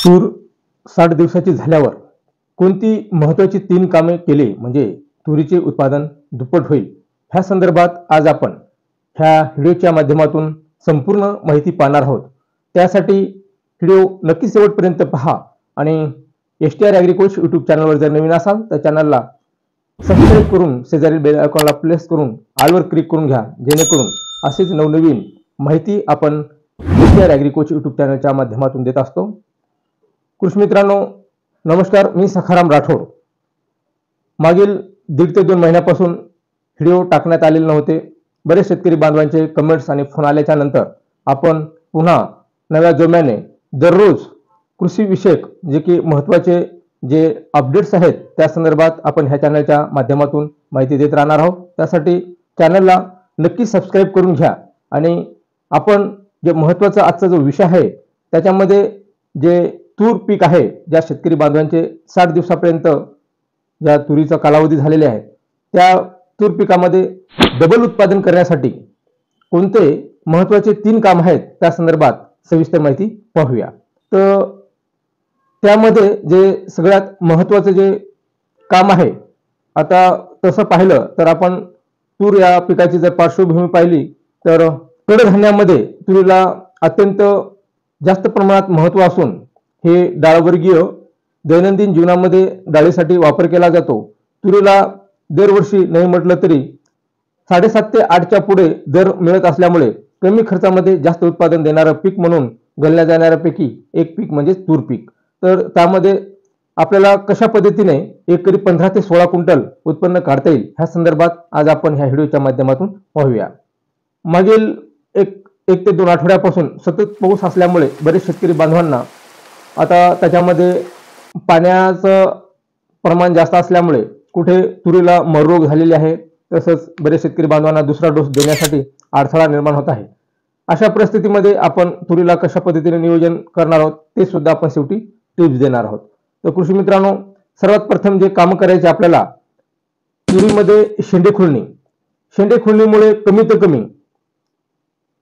तूर 60 दिवसाची झाल्यावर कोणती महत्त्वाची 3 कामे केली म्हणजे तुरीचे उत्पादन दुप्पट होईल, ह्या संदर्भात आज आपण ह्या व्हिडिओच्या माध्यमातून संपूर्ण माहिती पाहणार आहोत। त्यासाठी व्हिडिओ नक्की शेवटपर्यंत पहा आणि STR ॲग्रीकोच YouTube चॅनलवर जर नवीन असाल तर चॅनलला सबस्क्राइब करून शेजारील बेल आयकॉनला प्रेस करून ऑलवर क्लिक करून घ्या, जेणेकरून असेच नवनवीन माहिती आपण STR ॲग्रीकोच YouTube चॅनलच्या माध्यमातून देत असतो। कृषी मित्रांनो नमस्कार, मी सखाराम राठोड। मागील 1.5 ते 2 महिन्यापासून व्हिडिओ टाकण्यात आलेले नव्हते। बरेच शेतकरी बांधवांचे कमेंट्स आणि फोन आल्याच्या नंतर आपण पुन्हा नव्या जोम्याने दररोज कृषी विषयक जे की महत्त्वाचे जे अपडेट्स आहेत त्या संदर्भात आपण ह्या चॅनलच्या माध्यमातून माहिती देत राहणार आहोत। त्यासाठी चॅनलला नक्की सबस्क्राइब करून घ्या आणि आपण जे महत्त्वाचा आजचा जो विषय आहे त्याच्यामध्ये जे तूर पीक आहे, ज्या शेतकरी बांधवांचे 60 दिवसापर्यंत ज्या तुरीचा कालावधी झालेले आहे त्या तूर पिकामध्ये डबल उत्पादन करण्यासाठी कोणते महत्त्वाचे 3 काम आहेत त्या संदर्भात सविस्तर माहिती पाहूया। तर त्यामध्ये जे सगळ्यात महत्त्वाचे जे काम आहे, आता तसं पाहिलं तर आपण तूर या पिकाची जर पार्श्वभूमी पाहिली तर कडधान्यामध्ये तुरीला अत्यंत जास्त प्रमाणात महत्त्व असून हे डाळवर्गीय दैनंदिन जीवनामध्ये डाळीसाठी वापर केला जातो। तुरीला दरवर्षी नाही म्हटलं तरी 7.5 ते 8च्या पुढे दर मिळत असल्यामुळे कमी खर्चामध्ये जास्त उत्पादन देणारं पीक म्हणून गणल्या जाणाऱ्यापैकी एक पीक म्हणजे तूर पीक। तर त्यामध्ये आपल्याला कशा पद्धतीने एकरी 15 ते 16 क्विंटल उत्पन्न काढता येईल ह्या संदर्भात आज आपण ह्या व्हिडिओच्या माध्यमातून पाहूया। मागील एक ते 2 आठवड्यापासून सतत पाऊस असल्यामुळे बरेच शेतकरी बांधवांना आता त्याच्यामध्ये पाण्याचं प्रमाण जास्त असल्यामुळे कुठे तुरीला मररोग झालेले आहे, तसंच बरेच शेतकरी बांधवांना दुसरा डोस देण्यासाठी अडथळा निर्माण होत आहे। अशा परिस्थितीमध्ये आपण तुरीला कशा पद्धतीने नियोजन करणार आहोत ते सुद्धा आपण शेवटी टिप्स देणार आहोत। तर कृषी मित्रांनो सर्वात प्रथम जे काम करायचे आपल्याला तुरीमध्ये शेंडे खुळणीमुळे कमीत कमी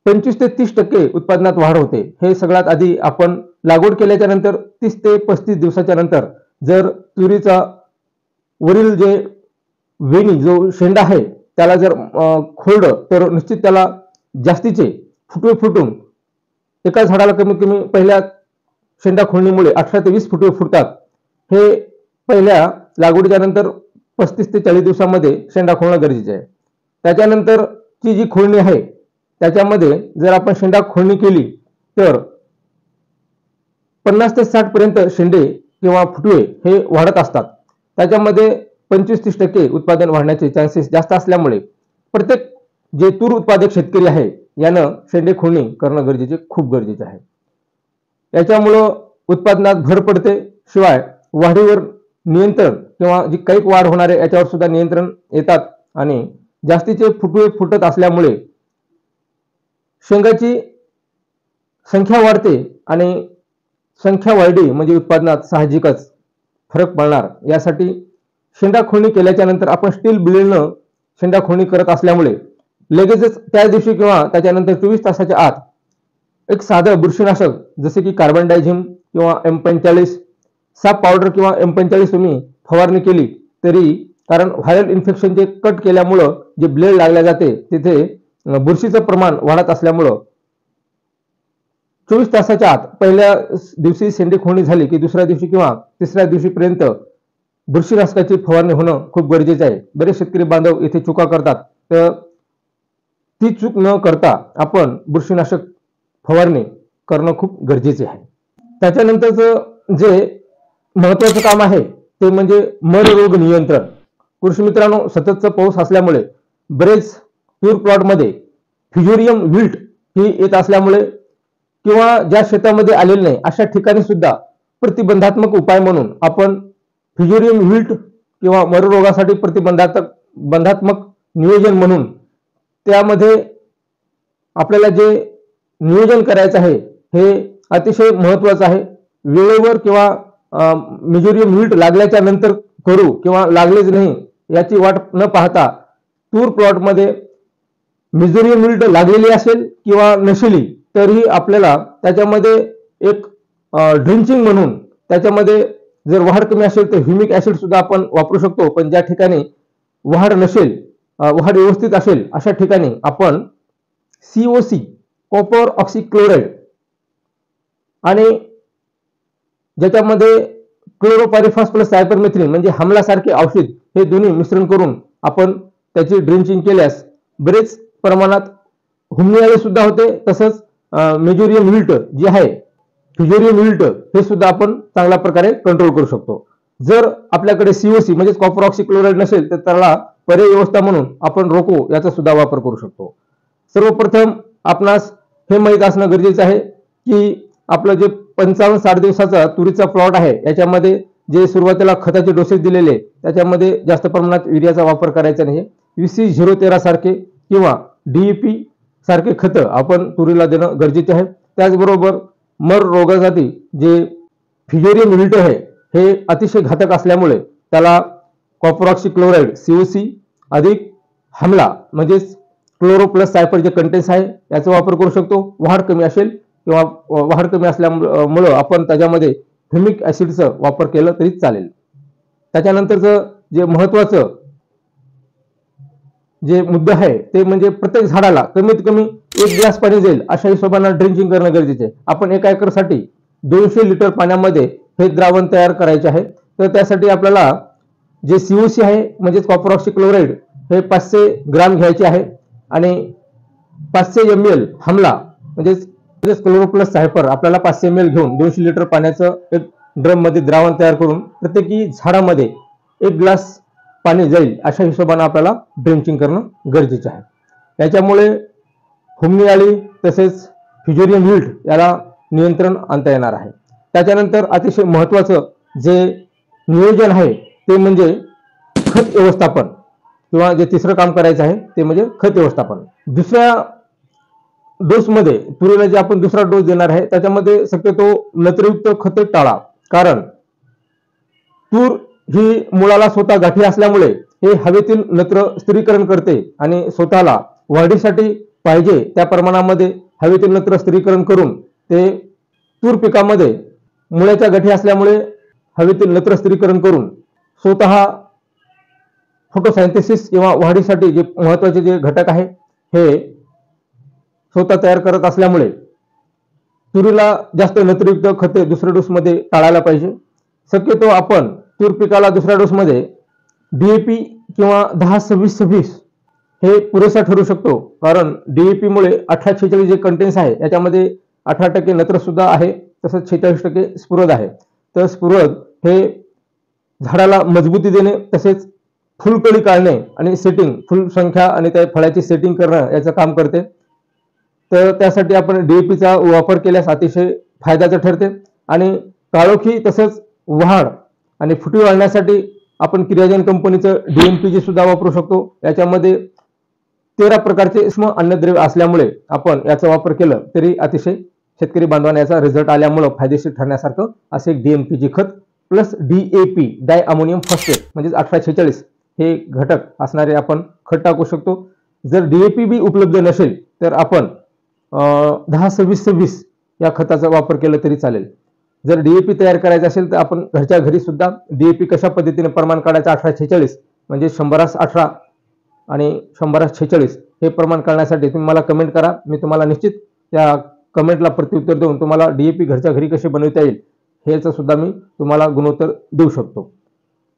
25 ते 30% उत्पादनात वाढ होते। हे सगळ्यात आधी आपण लागवड केल्याच्या नंतर 30 ते 35 दिवसाच्या नंतर जर तुरीचा वरील जे वेणी जो शेंडा आहे त्याला जर खोडलं तर निश्चित त्याला जास्तीचे फुटवे फुटून एका झाडाला कमीत कमी पहिल्या शेंडा खोडणीमुळे 18 ते 20 फुटवे फुटतात। हे पहिल्या लागवडीच्या नंतर 35 ते 40 दिवसामध्ये शेंडा खोडणं गरजेचे आहे। त्याच्यानंतरची जी खोडणी आहे त्याच्यामध्ये जर आपण शेंडा खोडणी केली तर 50 ते 60 पर्यंत शेंडे किंवा फुटवे हे वाढत असतात। त्याच्यामध्ये 25-30% उत्पादन वाढण्याचे चान्सेस जास्त असल्यामुळे प्रत्येक जे तूर उत्पादक शेतकरी आहे यानं शेंडे खोडणी करणं खूप गरजेचे आहे। याच्यामुळं उत्पादनात भर पडते, शिवाय वाढीवर नियंत्रण किंवा जी काही वाढ होणार आहे याच्यावर सुद्धा नियंत्रण येतात आणि जास्तीचे फुटवे फुटत असल्यामुळे शेंगाची संख्या वाढते आणि संख्या वाढली म्हणजे उत्पादनात साहजिकच फरक पडणार। यासाठी शेंडा खोडणी केल्याच्या नंतर आपण स्टील ब्लेडनं शेंडा खोडणी करत असल्यामुळे लगेचच त्या दिवशी किंवा त्याच्यानंतर 24 तासाच्या आत एक साधं बुरशीनाशक जसे की कार्बन डायझिम किंवा M45 साप पावडर किंवा M45 तुम्ही फवारणी केली तरी, कारण व्हायरल इन्फेक्शनचे कट केल्यामुळं जे ब्लेड लागल्या जाते तिथे बुरशीचं प्रमाण वाढत असल्यामुळं 24 तासाच्या आत पहिल्या दिवशी शेंडे खोडणी झाली की दुसऱ्या दिवशी किंवा तिसऱ्या दिवशीपर्यंत बुरशीनाशकाची फवारणी होणं खूप गरजेचं आहे। बरेच शेतकरी बांधव इथे चुका करतात, तर ती चूक न करता आपण बुरशीनाशक फवारणी करणं खूप गरजेचे आहे। त्याच्यानंतरचं जे महत्त्वाचं काम आहे ते म्हणजे मर रोग नियंत्रण। कृषी मित्रांनो सततचा पाऊस असल्यामुळे बरेच तूर प्लॉटमध्ये फ्युजेरियम विल्ट ही येत असल्यामुळे किंवा ज्या शेतामध्ये आलेले नाही अशा ठिकाणी सुद्धा प्रतिबंधात्मक उपाय म्हणून आपण फ्युजेरियम विल्ट किंवा मर रोगासाठी प्रतिबंधात्मक नियोजन म्हणून त्यामध्ये आपल्याला जे नियोजन करायचं आहे हे अतिशय महत्त्वाचं आहे। वेळेवर किंवा फ्युजेरियम विल्ट लागल्याच्या नंतर करू किंवा लागलेच नाही याची वाट न पाहता तूर प्लॉटमध्ये फ्युजेरियम विल्ट लागलेली असेल किंवा नसेली तरीही आपल्याला त्याच्यामध्ये एक ड्रिंचिंग म्हणून त्याच्यामध्ये जर वाढ कमी असेल तर ह्युमिक ऍसिड सुद्धा आपण वापरू शकतो, पण ज्या ठिकाणी वाढ नसेल, वाढ व्यवस्थित असेल अशा ठिकाणी आपण COC कॉपर ऑक्सिक्लोराइड आणि ज्याच्यामध्ये क्लोरोपायरिफॉस प्लस सायपरमेथ्रिन म्हणजे हमलासारखे औषध हे दोन्ही मिश्रण करून आपण त्याची ड्रिंचिंग केल्यास बरेच प्रमाणात हुमणी सुद्धा होते, तसंच मेजोरियम विल्ट जे आहे, फ्युजेरियम विल्ट हे सुद्धा आपण चांगल्या प्रकारे कंट्रोल करू शकतो. जर आपल्याकडे COC म्हणजे कॉपर ऑक्सिक्लोराइड नसेल तर त्याला पर्याय व्यवस्था म्हणून आपण रोको याचा सुद्धा वापर करू शकतो. सर्वप्रथम आपणास हे माहीत असणं गरजेचं आहे की आपलं जे 55-60 दिवसाचा तुरीचा प्लॉट आहे याच्यामध्ये जे सुरुवातीला खताचे डोसेस दिलेले त्याच्यामध्ये जास्त प्रमाणात युरियाचा वापर करायचा नाही. 20-0-13 सारखे किंवा DAP सारखे खतं आपण तुरीला देणं गरजेचे आहे. त्याचबरोबर मर रोगासाठी जे फ्युजेरियम विल्ट आहे हे अतिशय घातक असल्यामुळे त्याला कॉपर ऑक्सिक्लोराइड COC अधिक हमला म्हणजेच क्लोरो प्लस सायपर जे कंटेन्स आहे याचा वापर करू शकतो. वाढ कमी असेल किंवा वाढ कमी असल्यामुळं आपण त्याच्यामध्ये ह्युमिक ऍसिडचा वापर केला तरी चालेल. त्याच्यानंतरचं जे महत्वाचं जे मुद्दा आहे ते म्हणजे प्रत्येक झाडाला कमीत कमी 1 ग्लास पाणी जाईल अशा हिशोबाने ड्रिंचिंग करणं गरजेचे आहे. आपण 1 एकरसाठी 200 लिटर पाण्यामध्ये हे द्रावण तयार करायचे आहे. तर त्यासाठी आपल्याला जे COC आहे म्हणजे कॉपर ऑक्सिक्लोराइड हे 500 ग्राम घ्यायचे आहे आणि 500 ml हमला म्हणजे क्लोरो प्लस सायपर आपल्याला 500 ml घेऊन 200 लिटर पाण्याचं एक ड्रम मध्ये द्रावण तयार करून प्रत्येकी झाडामध्ये 1 ग्लास पाणी जाईल अशा हिशोबाने आपल्याला ड्रिंचिंग करणं गरजेचं आहे. याच्यामुळे हुमणी आळी तसेच फ्युजेरियम विल्ट याला नियंत्रण आणता येणार आहे. त्याच्यानंतर अतिशय महत्वाचं जे नियोजन आहे ते म्हणजे खत व्यवस्थापन किंवा जे तिसरं काम करायचं आहे ते म्हणजे खत व्यवस्थापन. दुसऱ्या डोस मध्ये तुरीला जे आपण दुसरा डोस देणार आहे त्याच्यामध्ये शक्यतो नत्रयुक्त खते टाळा, कारण तूर ही मुळाला स्वतः गाठी असल्यामुळे हे हवेतील नत्र स्थिरीकरण करते आणि स्वतःला वाढीसाठी पाहिजे त्या प्रमाणामध्ये हवेतील नत्र स्थिरीकरण करून ते तूर पिकामध्ये मुळ्याच्या गाठी असल्यामुळे हवेतील नत्र स्थिरीकरण करून स्वतः फोटोसायंथेसिस किंवा वाढीसाठी जे महत्वाचे जे घटक आहे हे स्वतः तयार करत असल्यामुळे तुरीला जास्त नत्रयुक्त खते दुसऱ्या डोस मध्ये टाळायला पाहिजे. शक्यतो आपण तूर पिकाला दुसऱ्या डोस मध्ये DAP किंवा 10-26-26 हे पुरेसा ठरू शकतो, कारण DAP मुळे 18-46 जे कंटेन्स आहे याच्यामध्ये 18% नत्र सुद्धा आहे, तसंच 46% स्फुरद आहे. तर स्फुरद हे झाडाला मजबूती देणे तसेच फुलकळी काढणे आणि सेटिंग फुल संख्या आणि त्या फळाची सेटिंग करणं याचं काम करते. तर त्यासाठी आपण DAPचा वापर केल्यास अतिशय फायद्याचं ठरते. आणि काळोखी तसंच वाढ आणि फुटवे वाढण्यासाठी आपण किराजन कंपनीचं DMPG सुद्धा वापरू शकतो. याच्यामध्ये 13 प्रकारचे सूक्ष्म अन्नद्रव्य असल्यामुळे आपण याचा वापर केला तरी अतिशय शेतकरी बांधवांना याचा रिझल्ट आल्यामुळे फायदेशीर ठरण्यासारखं असे एक DMPG खत प्लस DAP डाय अमोनियम फॉस्फेट म्हणजे 1846 हे घटक असणारे आपण खत टाकू शकतो. जर DAP बी उपलब्ध नसेल तर आपण 10-26-26 या खताचा वापर केला तरी चालेल. जर DAP तयार करायचा असेल तर आपण घरच्या घरी सुद्धा DAP कशा पद्धतीने प्रमाण काढायचं 1846 म्हणजे 100-18 आणि 100-46 हे प्रमाण काढण्यासाठी तुम्ही मला कमेंट करा. मी तुम्हाला निश्चित त्या कमेंटला प्रत्युत्तर देऊन तुम्हाला DAP घरच्या घरी कसे बनवता येईल ह्याचं सुद्धा मी तुम्हाला गुणोत्तर देऊ शकतो.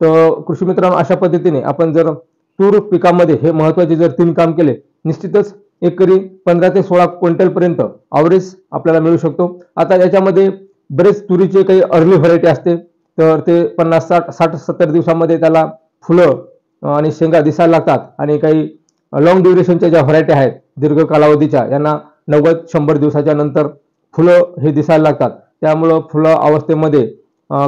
तर कृषी मित्रांनो, अशा पद्धतीने आपण जर तूर पिकामध्ये हे महत्वाचे जर 3 काम केले निश्चितच एकरी 15 ते 16 क्विंटल पर्यंत ॲव्हरेज आपल्याला मिळू शकतो. आता याच्यामध्ये बरेच तुरीचे काही अर्ली व्हरायटी असते तर ते 50-60-70 दिवसामध्ये त्याला फुलं आणि शेंगा दिसायला लागतात, आणि काही लॉंग ड्युरेशनच्या ज्या व्हरायटी आहेत दीर्घ कालावधीच्या यांना 90-100 दिवसाच्या नंतर फुलं हे दिसायला लागतात. त्यामुळं फुलं अवस्थेमध्ये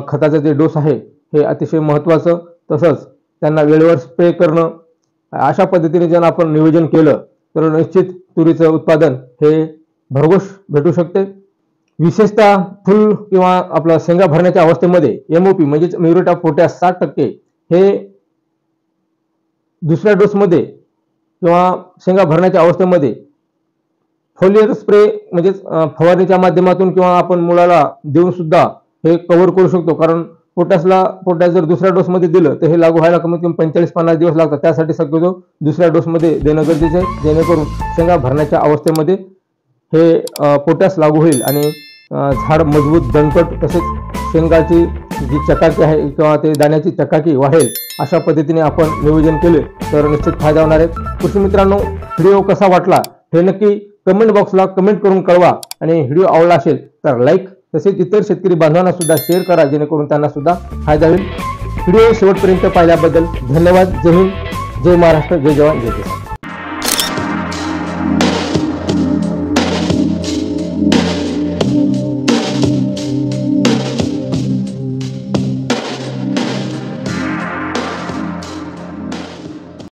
खताचा जे डोस आहे हे अतिशय महत्त्वाचं, तसंच त्यांना वेळेवर स्प्रे करणं अशा पद्धतीने जर आपण नियोजन केलं तर निश्चित तुरीचं उत्पादन हे भरघोस भेटू शकते. विशेषतः फुल किंवा आपला शेंगा भरण्याच्या अवस्थेमध्ये MOP म्हणजे म्युरेट ऑफ पोटॅश 60% हे दुसऱ्या डोसमध्ये किंवा शेंगा भरण्याच्या अवस्थेमध्ये फोलियर स्प्रे म्हणजे फवारणीच्या माध्यमातून किंवा आपण मुळाला देऊन सुद्धा हे कव्हर करू शकतो. कारण पोटॅश जर दुसऱ्या डोसमध्ये दिलं तर हे लागू व्हायला कमीत कमी 45-50 दिवस लागतात. त्यासाठी शक्यतो दुसऱ्या डोसमध्ये देणं गरजेचं आहे, जेणेकरून शेंगा भरण्याच्या अवस्थेमध्ये हे पोटॅश लागू होईल आणि झाड मजबूत दणकट तसेच शेंगाची जी चकाकी आहे किंवा ते दाण्याची चकाकी वाढेल अशा पद्धतीने आपण नियोजन केले तर निश्चित फायदा होणार आहे. कृषी मित्रांनो, व्हिडिओ कसा वाटला हे नक्की कमेंट बॉक्सला कमेंट करून कळवा आणि व्हिडिओ आवडला असेल तर लाईक तसेच इतर शेतकरी बांधवांना सुद्धा शेअर करा, जेणेकरून त्यांना सुद्धा फायदा होईल. व्हिडिओ शेवटपर्यंत पाहिल्याबद्दल धन्यवाद. जय हिंद, जय महाराष्ट्र, जय जवान, जय किसान.